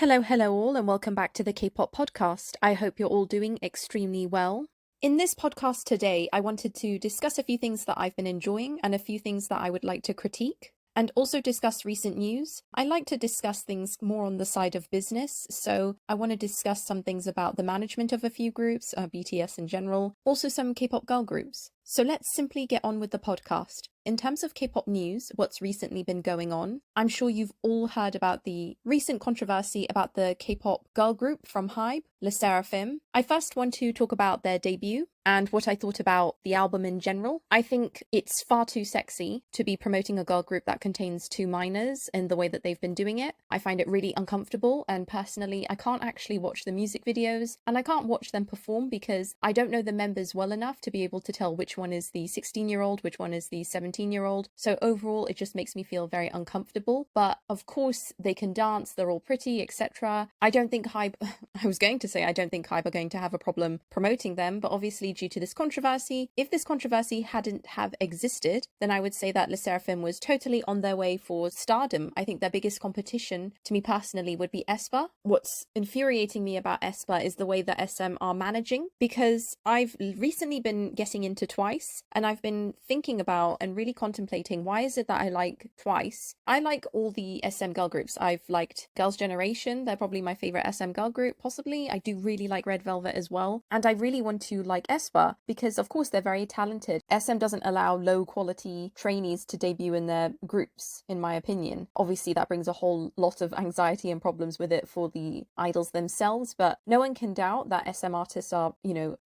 Hello all, and welcome back to the Kpop podcast. I hope you're all doing extremely well. In this podcast today, I wanted to discuss a few things that I've been enjoying and a few things that I would like to critique, and also discuss recent news. I like to discuss things more on the side of business, so I want to discuss some things about the management of a few groups, BTS in general, also some K-pop girl groups. So let's simply get on with the podcast. In terms of K-pop news, what's recently been going on, I'm sure you've all heard about the recent controversy about the K-pop girl group from Hybe, Lesserafim. I first want to talk about their debut and what I thought about the album in general. I think it's far too sexy to be promoting a girl group that contains two minors in the way that they've been doing it. I find it really uncomfortable, and personally, I can't actually watch the music videos and I can't watch them perform because I don't know the members well enough to be able to tell which one is the 16-year-old, which one is the 17-year-old. So overall, it just makes me feel very uncomfortable. But of course, they can dance, they're all pretty, etc. I don't think Hybe, I was going to say, I don't think Hybe are going to have a problem promoting them, but obviously due to this controversy, if this controversy hadn't have existed, then I would say that Lesserafim was totally on their way for stardom. I think their biggest competition, to me personally, would be Aespa. What's infuriating me about Aespa is the way that SM are managing, because I've recently been getting into Twice, and I've been thinking about and really contemplating, why is it that I like Twice? I like all the SM girl groups. I've liked Girls' Generation, they're probably my favorite SM girl group, possibly. I do really like Red Velvet as well, and I really want to like Aespa because of course they're very talented. SM doesn't allow low quality trainees to debut in their groups, in my opinion. Obviously that brings a whole lot of anxiety and problems with it for the idols themselves, but no one can doubt that SM artists are,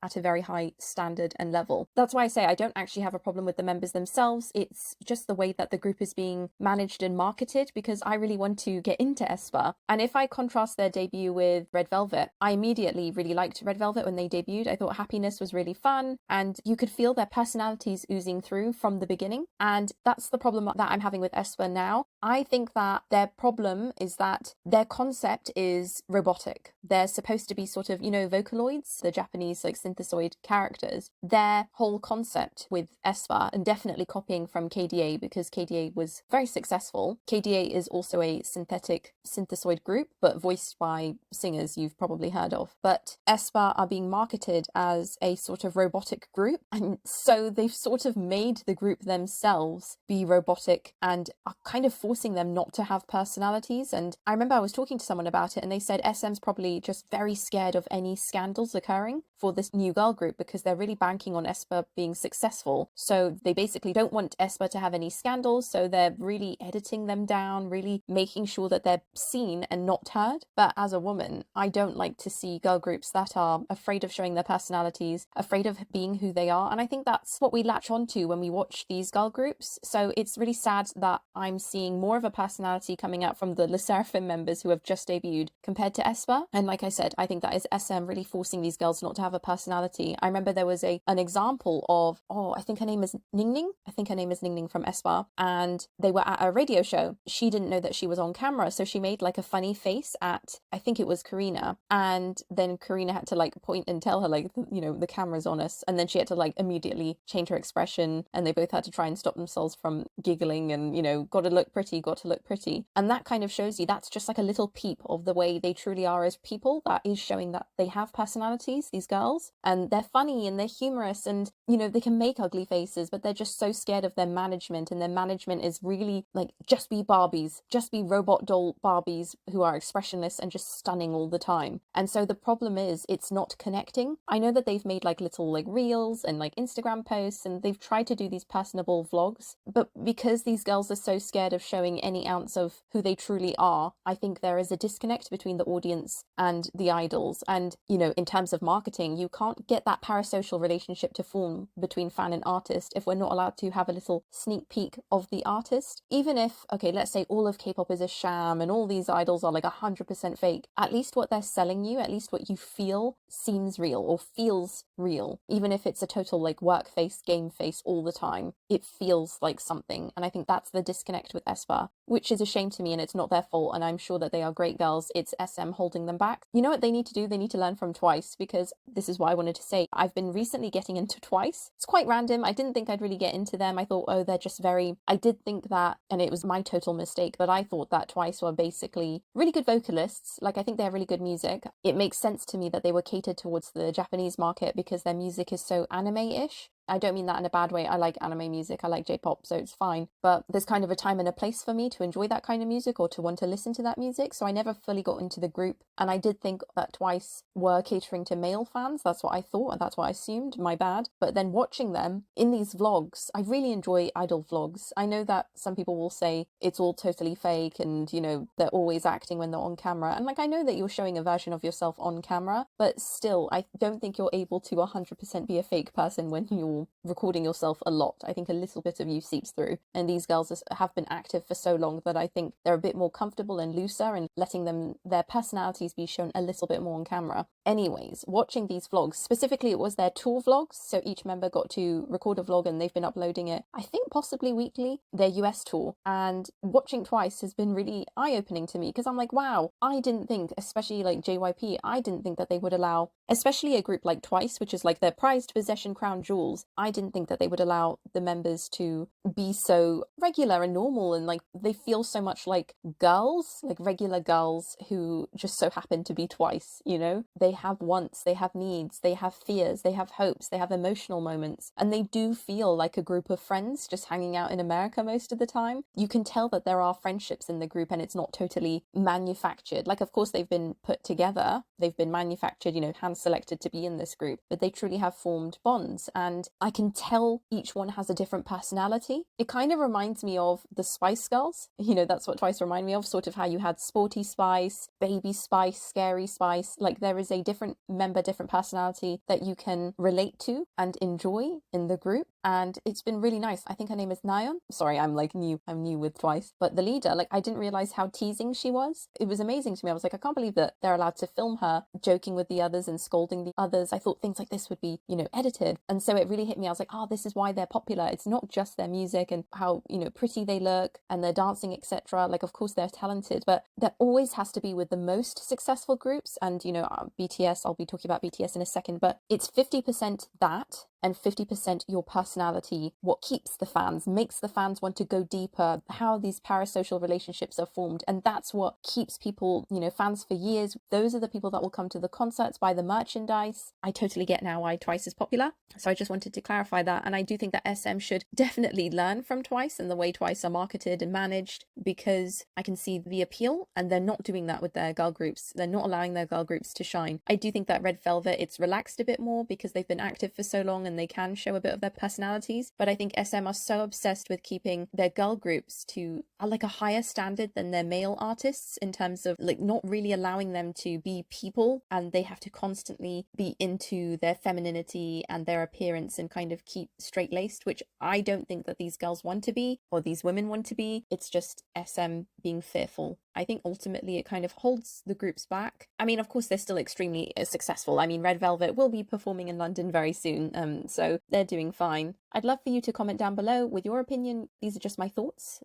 at a very high standard and level. That's why I say I don't actually have a problem with the members themselves. It's just the way that the group is being managed and marketed, because I really want to get into Aespa. And if I contrast their debut with Red Velvet, I immediately really liked Red Velvet when they debuted. I thought Happiness was really fun, and you could feel their personalities oozing through from the beginning. And that's the problem that I'm having with Aespa now. I think that their problem is that their concept is robotic. They're supposed to be sort of, Vocaloids, the Japanese synthesoid characters. Their whole concept with Aespa, and definitely copying from KDA because KDA was very successful. KDA is also a synthetic synthesoid group, but voiced by singers you've probably heard of. But Aespa are being marketed as a sort of robotic group, and so they've sort of made the group themselves be robotic and are kind of forcing them not to have personalities. And I remember I was talking to someone about it, and they said SM's probably just very scared of any scandals occurring for this new girl group because they're really banking on Aespa being successful. So they basically don't want Aespa to have any scandals, so they're really editing them down, really making sure that they're seen and not heard. But as a woman, I don't like to see girl groups that are afraid of showing their personalities, afraid of being who they are, and I think that's what we latch onto when we watch these girl groups. So it's really sad that I'm seeing more of a personality coming out from the Lesserafim members who have just debuted compared to Aespa. And like I said, I think that is SM really forcing these girls not to have a personality. I remember there was an example of, I think her name is Ningning. I think her name is Ningning from Aespa, and they were at a radio show. She didn't know that she was on camera, so she made a funny face at, I think it was Karina, and then Karina had to point and tell her the camera's on us, and then she had to immediately change her expression, and they both had to try and stop themselves from giggling and gotta look pretty. And that kind of shows you that's just a little peep of the way they truly are as people. That is showing that they have personalities, these girls, and they're funny and they're humorous, and they can make ugly faces, but they're just so scared of their management, and their management is really just be Barbies, just be robot doll Barbies who are expressionless and just stunning all the time. And so the problem is it's not connecting. I know that they've made little reels and Instagram posts, and they've tried to do these personable vlogs, but because these girls are so scared of showing any ounce of who they truly are, I think there is a disconnect between the audience and the idols. And in terms of marketing, you can't get that parasocial relationship to form between fan and artist if we're not allowed to have a little sneak peek of the artist. Even if, let's say all of K-pop is a sham and all these idols are 100% fake, at least what they're selling you, at least what you feel seems real or feels real. Even if it's a total work face, game face all the time, it feels like something. And I think that's the disconnect with Aespa, which is a shame to me, and it's not their fault, and I'm sure that they are great girls. It's SM holding them back. back. You know what they need to do? They need to learn from Twice, because this is what I wanted to say. I've been recently getting into Twice. It's quite random. I didn't think I'd really get into them. I thought, oh, they're just very... I did think that, and it was my total mistake, but I thought that Twice were basically really good vocalists. Like, I think they have really good music. It makes sense to me that they were catered towards the Japanese market because their music is so anime-ish. I don't mean that in a bad way. I like anime music. I like J-pop, so it's fine. But there's kind of a time and a place for me to enjoy that kind of music or to want to listen to that music. So I never fully got into the group. And I did think that Twice were catering to male fans. That's what I thought, and that's what I assumed. My bad. But then watching them in these vlogs, I really enjoy idol vlogs. I know that some people will say it's all totally fake and, you know, they're always acting when they're on camera. And like, I know that you're showing a version of yourself on camera, but still, I don't think you're able to 100% be a fake person when you're recording yourself a lot. I think a little bit of you seeps through, and these girls have been active for so long that I think they're a bit more comfortable and looser and letting their personalities be shown a little bit more on camera. Anyways, watching these vlogs, specifically it was their tour vlogs, so each member got to record a vlog and they've been uploading it, I think possibly weekly, their US tour. And watching Twice has been really eye-opening to me, because I'm like, wow, I didn't think, especially like JYP, I didn't think that they would allow, especially a group like Twice, which is like their prized possession, crown jewels, I didn't think that they would allow the members to be so regular and normal, and like they feel so much like girls, like regular girls who just so happen to be Twice, you know? They have wants, they have needs, they have fears, they have hopes, they have emotional moments, and they do feel like a group of friends just hanging out in America most of the time. You can tell that there are friendships in the group and it's not totally manufactured. Like, of course, they've been put together, they've been manufactured, you know, hand selected to be in this group, but they truly have formed bonds, and I can tell each one has a different personality. It kind of reminds me of the Spice Girls. You know, that's what Twice remind me of, sort of how you had Sporty Spice, Baby Spice, Scary Spice. Like, there is a different member, different personality that you can relate to and enjoy in the group. And it's been really nice. I think her name is Nayeon. Sorry, I'm new with Twice. But the leader, like, I didn't realize how teasing she was. It was amazing to me. I was like, I can't believe that they're allowed to film her joking with the others and scolding the others. I thought things like this would be, you know, edited. And so it really hit me. I was like, oh, this is why they're popular. It's not just their music and how, you know, pretty they look and their dancing, etc. Like, of course, they're talented, but that always has to be with the most successful groups. And, you know, BTS, I'll be talking about BTS in a second, but it's 50% that and 50% your personality, what keeps the fans, makes the fans want to go deeper, how these parasocial relationships are formed. And that's what keeps people, you know, fans for years. Those are the people that will come to the concerts, buy the merchandise. I totally get now why Twice is popular. So I just wanted to clarify that. And I do think that SM should definitely learn from Twice and the way Twice are marketed and managed, because I can see the appeal, and they're not doing that with their girl groups. They're not allowing their girl groups to shine. I do think that Red Velvet, it's relaxed a bit more because they've been active for so long and they can show a bit of their personalities. But I think SM are so obsessed with keeping their girl groups to like a higher standard than their male artists, in terms of like not really allowing them to be people, and they have to constantly be into their femininity and their appearance and kind of keep straight-laced, which I don't think that these girls want to be, or these women want to be. It's just SM being fearful. I think ultimately it kind of holds the groups back. I mean, of course, they're still extremely successful. I mean, Red Velvet will be performing in London very soon, so they're doing fine. I'd love for you to comment down below with your opinion. These are just my thoughts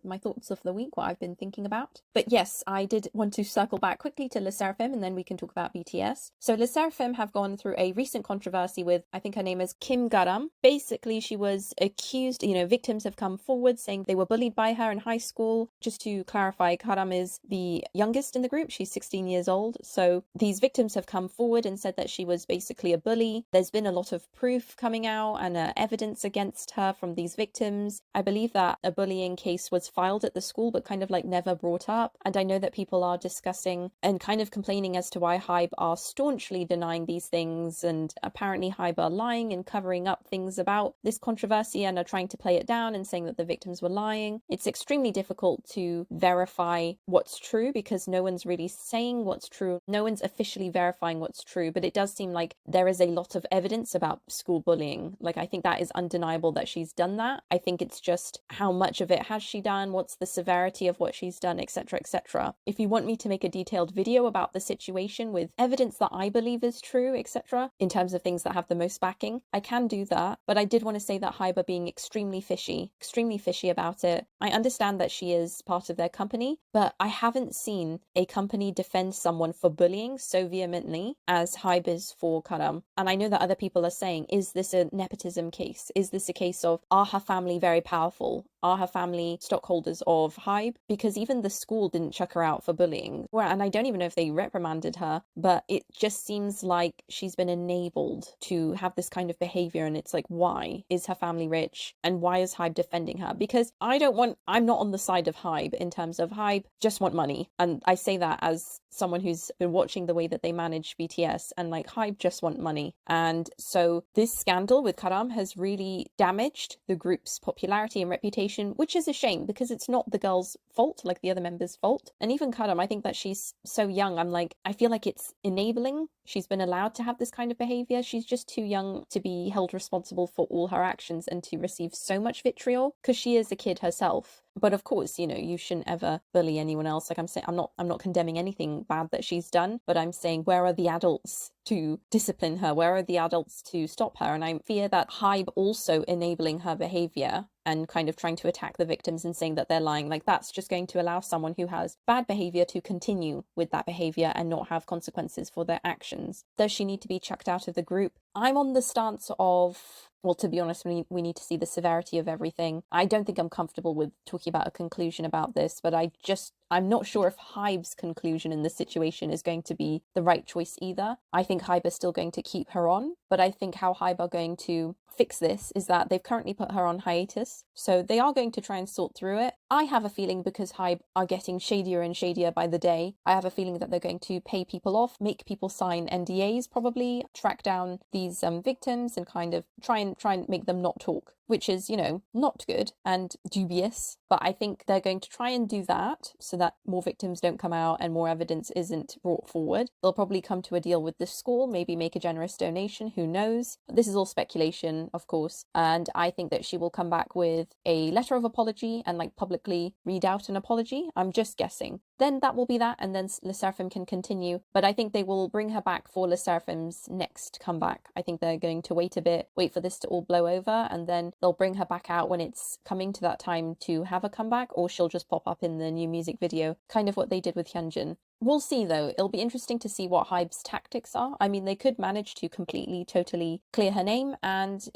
of the week, what I've been thinking about. But yes, I did want to circle back quickly to Lesserafim, and then we can talk about BTS. So Lesserafim have gone through a recent controversy with, I think her name is Kim Garam. Basically, she was accused, you know, victims have come forward saying they were bullied by her in high school. Just to clarify, Garam is the youngest in the group. She's 16 years old. So these victims have come forward and said that she was basically a bully. There's been a lot of proof coming out and evidence against her from these victims. I believe that a bullying case was filed at the school, but kind of like never brought up. And I know that people are discussing and kind of complaining as to why Hybe are staunchly denying these things, and apparently Hybe are lying and covering up things about this controversy and are trying to play it down and saying that the victims were lying. It's extremely difficult to verify what's true because no one's really saying what's true. No one's officially verifying what's true, but it does seem like there is a lot of evidence about school bullying. Like, I think that is undeniable. understandable that she's done that. I think it's just how much of it has she done, what's the severity of what she's done, etc., etc. If you want me to make a detailed video about the situation with evidence that I believe is true, etc., in terms of things that have the most backing, I can do that. But I did want to say that Hybe being extremely fishy about it. I understand that she is part of their company, but I haven't seen a company defend someone for bullying so vehemently as Hybe is for Garam. And I know that other people are saying, is this a nepotism case? Is this a case of, are her family very powerful? Are her family stockholders of Hybe? Because even the school didn't chuck her out for bullying. And I don't even know if they reprimanded her, but it just seems like she's been enabled to have this kind of behavior. And it's like, why? Is her family rich? And why is Hybe defending her? Because I'm not on the side of Hybe in terms of Hybe just want money. And I say that as someone who's been watching the way that they manage BTS, and like Hybe just want money. And so this scandal with Garam has really damaged the group's popularity and reputation, which is a shame because it's not the girl's fault, like the other members' fault. And even Garam, I think that she's so young. I feel like it's enabling. She's been allowed to have this kind of behavior. She's just too young to be held responsible for all her actions and to receive so much vitriol because she is a kid herself. But of course, you shouldn't ever bully anyone else. Like I'm saying, I'm not condemning anything bad that she's done, but I'm saying, where are the adults to discipline her? Where are the adults to stop her? And I fear that Hybe also enabling her behavior and kind of trying to attack the victims and saying that they're lying, like that's just going to allow someone who has bad behavior to continue with that behavior and not have consequences for their actions. Does she need to be chucked out of the group? I'm on the stance of, well, to be honest, we need to see the severity of everything. I don't think I'm comfortable with talking about a conclusion about this, but I'm not sure if Hybe's conclusion in this situation is going to be the right choice either. I think Hybe is still going to keep her on, but I think how Hybe are going to fix this is that they've currently put her on hiatus, so they are going to try and sort through it. I have a feeling because Hybe are getting shadier and shadier by the day, I have a feeling that they're going to pay people off, make people sign NDAs probably, track down these victims and kind of try and make them not talk, which is, not good and dubious. But I think they're going to try and do that so that more victims don't come out and more evidence isn't brought forward. They'll probably come to a deal with the school, maybe make a generous donation, who knows? This is all speculation, of course. And I think that she will come back with a letter of apology and publicly read out an apology. I'm just guessing. Then that will be that, and then Lesserafim can continue. But I think they will bring her back for Lesserafim's next comeback. I think they're going to wait a bit, wait for this to all blow over, and then they'll bring her back out when it's coming to that time to have a comeback, or she'll just pop up in the new music video, kind of what they did with Hyunjin. We'll see though. It'll be interesting to see what Hybe's tactics are. I mean, they could manage to completely, totally clear her name and,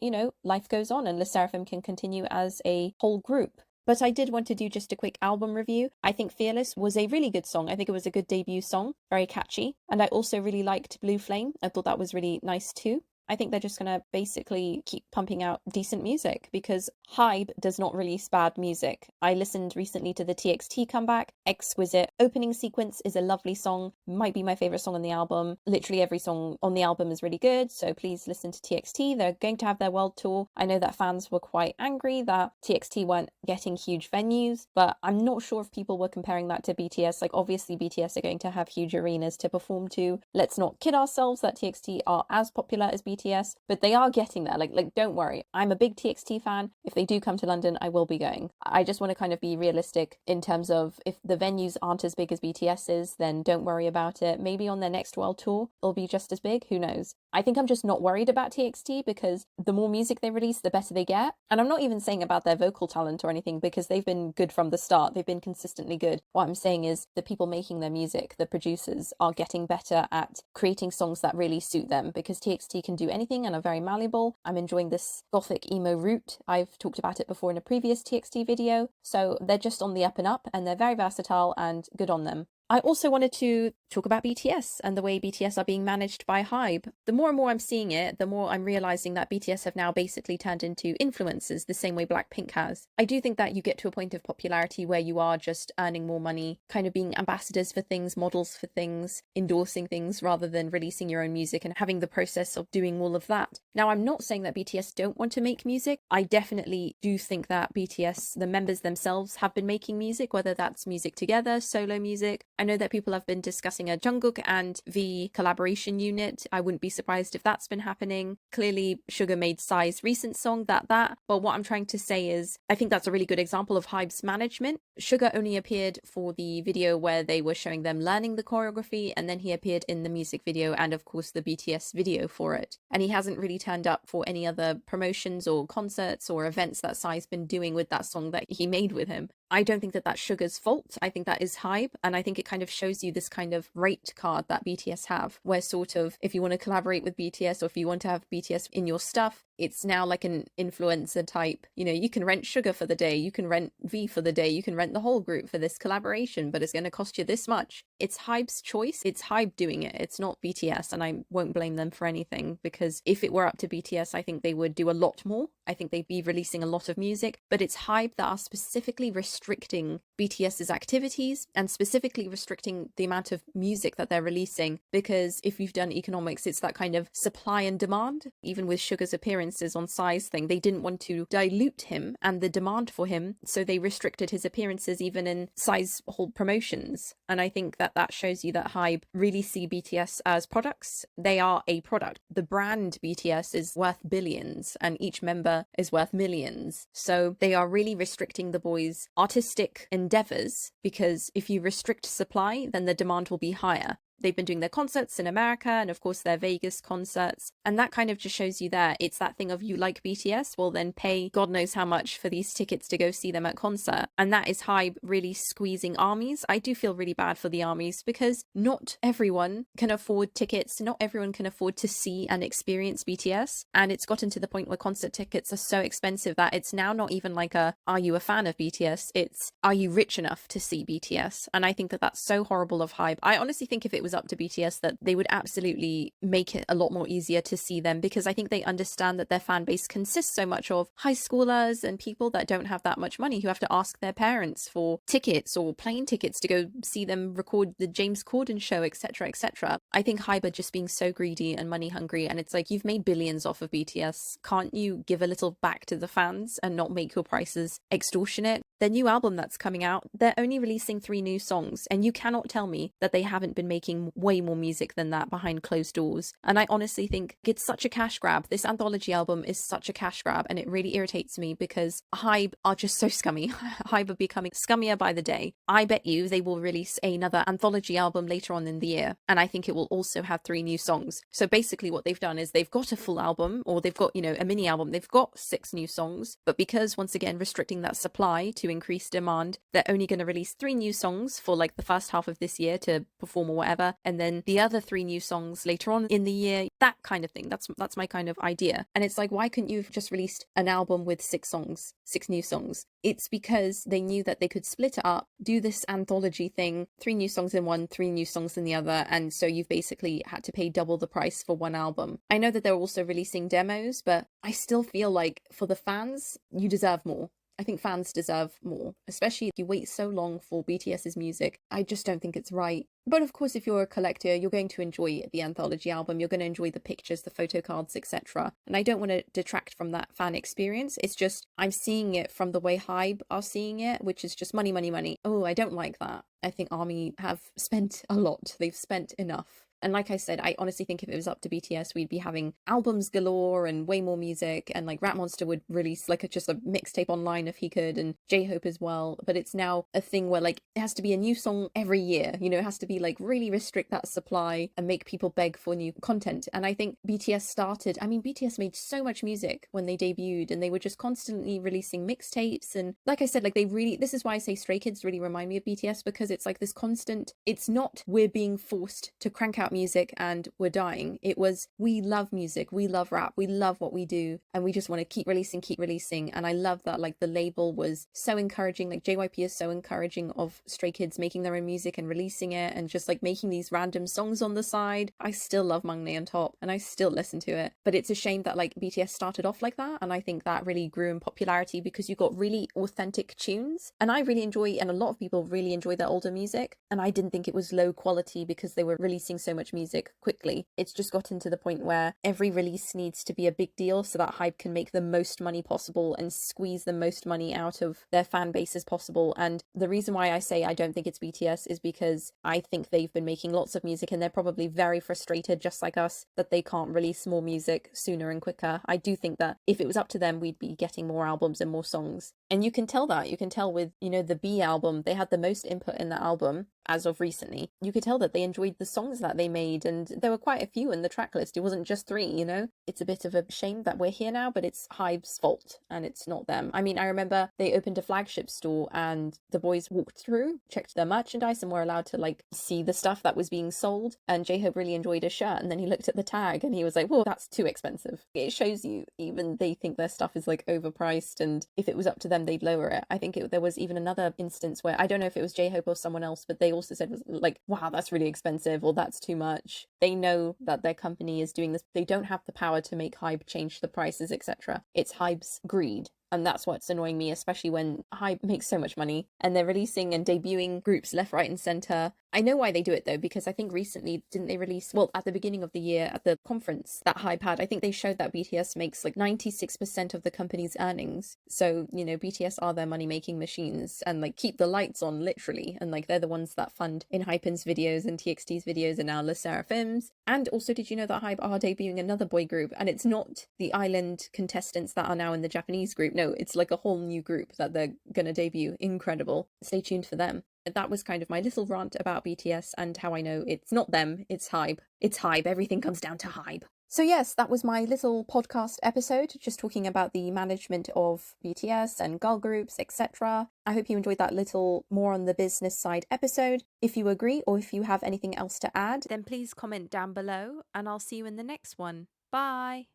life goes on and Lesserafim can continue as a whole group. But I did want to do just a quick album review. I think Fearless was a really good song. I think it was a good debut song, very catchy. And I also really liked Blue Flame. I thought that was really nice too. I think they're just going to basically keep pumping out decent music because Hybe does not release bad music. I listened recently to the TXT comeback. Exquisite. Opening sequence is a lovely song. Might be my favorite song on the album. Literally every song on the album is really good. So please listen to TXT. They're going to have their world tour. I know that fans were quite angry that TXT weren't getting huge venues, but I'm not sure if people were comparing that to BTS. Obviously BTS are going to have huge arenas to perform to. Let's not kid ourselves that TXT are as popular as BTS, but they are getting there. Don't worry. I'm a big TXT fan. If they do come to London, I will be going. I just want to kind of be realistic in terms of if the venues aren't as big as BTS's, then don't worry about it. Maybe on their next world tour, it'll be just as big. Who knows? I think I'm just not worried about TXT because the more music they release, the better they get. And I'm not even saying about their vocal talent or anything because they've been good from the start. They've been consistently good. What I'm saying is the people making their music, the producers, are getting better at creating songs that really suit them because TXT can do anything and are very malleable. I'm enjoying this gothic emo route. I've talked about it before in a previous TXT video. So they're just on the up and up and they're very versatile and good on them. I also wanted to talk about BTS and the way BTS are being managed by Hybe. The more and more I'm seeing it, the more I'm realizing that BTS have now basically turned into influencers the same way Blackpink has. I do think that you get to a point of popularity where you are just earning more money, kind of being ambassadors for things, models for things, endorsing things rather than releasing your own music and having the process of doing all of that. Now, I'm not saying that BTS don't want to make music. I definitely do think that BTS, the members themselves, have been making music, whether that's music together, solo music, I know that people have been discussing a Jungkook and V collaboration unit. I wouldn't be surprised if that's been happening. Clearly, Suga made Psy's recent song that, but what I'm trying to say is, I think that's a really good example of Hybe's management. Suga only appeared for the video where they were showing them learning the choreography, and then he appeared in the music video and of course the BTS video for it. And he hasn't really turned up for any other promotions or concerts or events that Psy's been doing with that song that he made with him. I don't think that that's Suga's fault. I think that is Hybe, and I think it kind of shows you this kind of rate card that BTS have, where sort of if you want to collaborate with BTS or if you want to have BTS in your stuff, it's now like an influencer type. You know, you can rent Suga for the day, you can rent V for the day, you can rent the whole group for this collaboration, but it's going to cost you this much. It's Hybe's choice. It's Hybe doing it. It's not BTS, and I won't blame them for anything, because if it were up to BTS, I think they would do a lot more. I think they'd be releasing a lot of music, but it's Hybe that are specifically restricting BTS's activities and specifically restricting the amount of music that they're releasing, because if you've done economics, it's that kind of supply and demand. Even with Suga's appearances on Psy's thing, they didn't want to dilute him and the demand for him, so they restricted his appearances even in Psy's whole promotions. And I think that that shows you that Hybe really see BTS as products. They are a product. The brand BTS is worth billions and each member is worth millions. So they are really restricting the boys' artistic endeavors, because if you restrict supply, then the demand will be higher. They've been doing their concerts in America and of course their Vegas concerts, and that kind of just shows you there it's that thing of, you like BTS, well then pay God knows how much for these tickets to go see them at concert. And that is Hybe really squeezing armies. I do feel really bad for the armies, because not everyone can afford tickets, not everyone can afford to see and experience BTS, and it's gotten to the point where concert tickets are so expensive that it's now not even like a, are you a fan of BTS, it's, are you rich enough to see BTS? And I think that that's so horrible of Hybe. I honestly think if it was up to BTS, that they would absolutely make it a lot more easier to see them, because I think they understand that their fan base consists so much of high schoolers and people that don't have that much money, who have to ask their parents for tickets or plane tickets to go see them record the James Corden show, etc, etc. I think Hybe are just being so greedy and money hungry, and it's like, you've made billions off of BTS, can't you give a little back to the fans and not make your prices extortionate? Their new album that's coming out, they're only releasing 3 new songs, and you cannot tell me that they haven't been making way more music than that behind closed doors. And I honestly think it's such a cash grab. This anthology album is such a cash grab, and it really irritates me, because Hybe are just so scummy. Hybe are becoming scummier by the day. I bet you they will release another anthology album later on in the year, and I think it will also have 3 new songs. So basically what they've done is they've got a full album, or they've got, you know, a mini album, they've got 6 new songs, but because once again restricting that supply to increase demand, they're only going to release 3 new songs for like the first half of this year to perform or whatever, and then the other 3 new songs later on in the year, that kind of thing. That's my kind of idea. And it's like, why couldn't you have just released an album with 6 songs, 6 new songs? It's because they knew that they could split it up, do this anthology thing, 3 new songs in one, 3 new songs in the other, and so you've basically had to pay double the price for one album. I know that they're also releasing demos, but I still feel like for the fans, you deserve more. I think fans deserve more, especially if you wait so long for BTS's music. I just don't think it's right. But of course, if you're a collector, you're going to enjoy the anthology album, you're going to enjoy the pictures, the photo cards, etc. And I don't want to detract from that fan experience. It's just, I'm seeing it from the way Hybe are seeing it, which is just money, money, money. Oh, I don't like that. I think ARMY have spent a lot. They've spent enough. And like I said, I honestly think if it was up to BTS, we'd be having albums galore and way more music, and like Rat Monster would release like just a mixtape online if he could, and J-Hope as well. But it's now a thing where like it has to be a new song every year, you know, it has to be like really restrict that supply and make people beg for new content. And I think BTS made so much music when they debuted, and they were just constantly releasing mixtapes. And like I said, like this is why I say Stray Kids really remind me of BTS, because it's like this constant, it's not we're being forced to crank out music and we're dying. It was, we love music, we love rap, we love what we do, and we just want to keep releasing. And I love that like the label was so encouraging, like JYP is so encouraging of Stray Kids making their own music and releasing it, and just like making these random songs on the side. I still love Mangne on Top and I still listen to it, but it's a shame that like BTS started off like that, and I think that really grew in popularity because you got really authentic tunes, and I really enjoy, and a lot of people really enjoy their older music, and I didn't think it was low quality because they were releasing so much music quickly. It's just gotten to the point where every release needs to be a big deal so that Hybe can make the most money possible and squeeze the most money out of their fan base as possible. And the reason why I say I don't think it's BTS is because I think they've been making lots of music and they're probably very frustrated, just like us, that they can't release more music sooner and quicker. I do think that if it was up to them, we'd be getting more albums and more songs. And you can tell that. You can tell with, the B album, they had the most input in that album as of recently. You could tell that they enjoyed the songs that they made, and there were quite a few in the track list. It wasn't just 3, It's a bit of a shame that we're here now, but it's Hybe's fault and it's not them. I mean, I remember they opened a flagship store and the boys walked through, checked their merchandise, and were allowed to see the stuff that was being sold. And J-Hope really enjoyed a shirt, and then he looked at the tag and he was like, whoa, that's too expensive. It shows you even they think their stuff is overpriced, and if it was up to them, they'd lower it. I think there was even another instance where, I don't know if it was J-Hope or someone else, but they also said was wow, that's really expensive, or that's too much. They know that their company is doing this. They don't have the power to make Hybe change the prices, etc. It's Hybe's greed. And that's what's annoying me, especially when Hybe makes so much money and they're releasing and debuting groups left, right, and center. I know why they do it though, because I think recently, didn't they release, at the beginning of the year at the conference that Hybe had, I think they showed that BTS makes 96% of the company's earnings. So, BTS are their money-making machines and keep the lights on literally. And they're the ones that fund ENHYPEN's videos and TXT's videos and now Lesserafim's. And also, did you know that Hybe are debuting another boy group? And it's not the island contestants that are now in the Japanese group. No, it's a whole new group that they're gonna debut. Incredible. Stay tuned for them. That was kind of my little rant about BTS and how I know it's not them, it's Hybe. It's Hybe. Everything comes down to Hybe. So yes, that was my little podcast episode, just talking about the management of BTS and girl groups, etc. I hope you enjoyed that little more on the business side episode. If you agree or if you have anything else to add, then please comment down below and I'll see you in the next one. Bye!